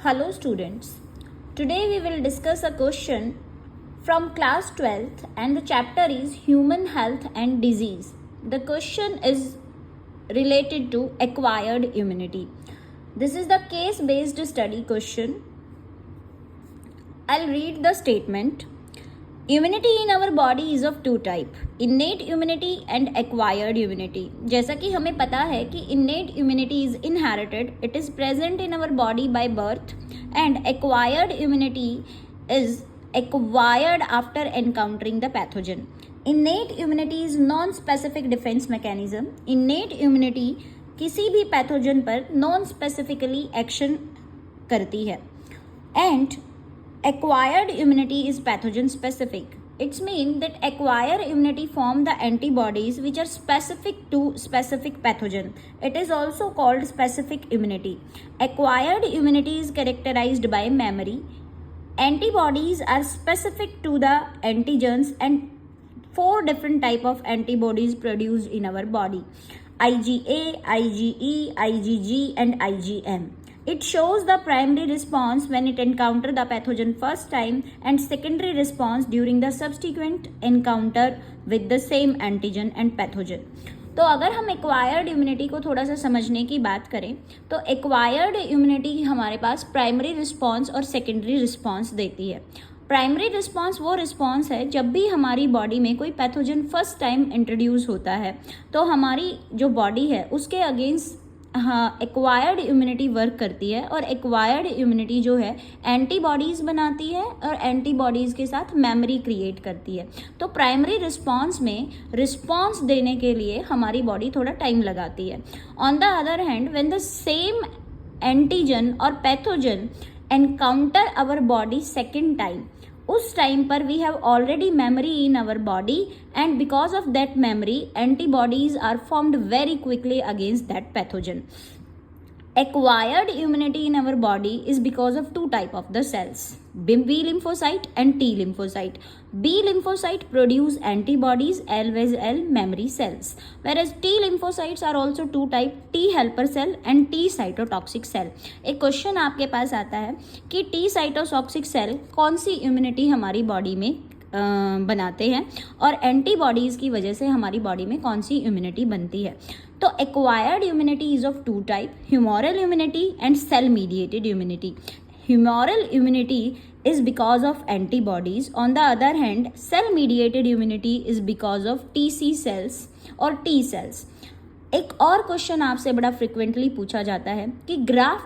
Hello students, today we will discuss a question from class 12th and the chapter is Human Health and Disease. The question is related to acquired immunity. This is the case based study question. I'll read the statement. Immunity in our body is of two type, innate immunity and acquired immunity. जैसा कि हमें पता है कि innate immunity is inherited, it is present in our body by birth, and acquired immunity is acquired after encountering the pathogen. Innate immunity is non-specific defense mechanism. Innate immunity किसी भी pathogen पर non-specifically action करती है. And acquired immunity is pathogen specific. It means that acquired immunity form the antibodies which are specific to specific pathogen. It is also called specific immunity. Acquired immunity is characterized by memory. Antibodies are specific to the antigens and four different type of antibodies produced in our body: IgA, IgE, IgG and IgM. It shows the primary response when it encounter the pathogen first time and secondary response during the subsequent encounter with the same antigen and pathogen. तो अगर हम acquired immunity को थोड़ा सा समझने की बात करें तो एक्वायर्ड इम्यूनिटी हमारे पास प्राइमरी रिस्पॉन्स और सेकेंडरी रिस्पॉन्स देती है. प्राइमरी रिस्पॉन्स वो रिस्पॉन्स है जब भी हमारी बॉडी में कोई पैथोजन फर्स्ट टाइम इंट्रोड्यूस होता है तो हमारी जो बॉडी है उसके अगेंस्ट एक्वायर्ड इम्यूनिटी वर्क करती है और एक्वायर्ड इम्यूनिटी जो है एंटीबॉडीज़ बनाती है और एंटीबॉडीज़ के साथ मेमोरी क्रिएट करती है. तो प्राइमरी रिस्पॉन्स में रिस्पॉन्स देने के लिए हमारी बॉडी थोड़ा टाइम लगाती है. On the other hand when the same antigen और pathogen encounter our body second time, उस टाइम पर we have already memory in our body and because of that memory antibodies are formed very quickly against that pathogen. Acquired immunity in our body is because of two type of the cells, B lymphocyte and T lymphocyte. B lymphocyte produce antibodies as well as memory cells, whereas T lymphocytes are also two type, T helper cell and T cytotoxic cell. एक question आपके पास आता है कि T cytotoxic cell कौन सी immunity हमारी body में बनाते हैं और एंटीबॉडीज़ की वजह से हमारी बॉडी में कौन सी इम्यूनिटी बनती है. तो acquired immunity is of two type, humoral immunity and cell mediated immunity. Humoral immunity is because of antibodies. On the other hand, cell mediated immunity is because of TC cells और T cells. एक और question आपसे बड़ा frequently पूछा जाता है कि graft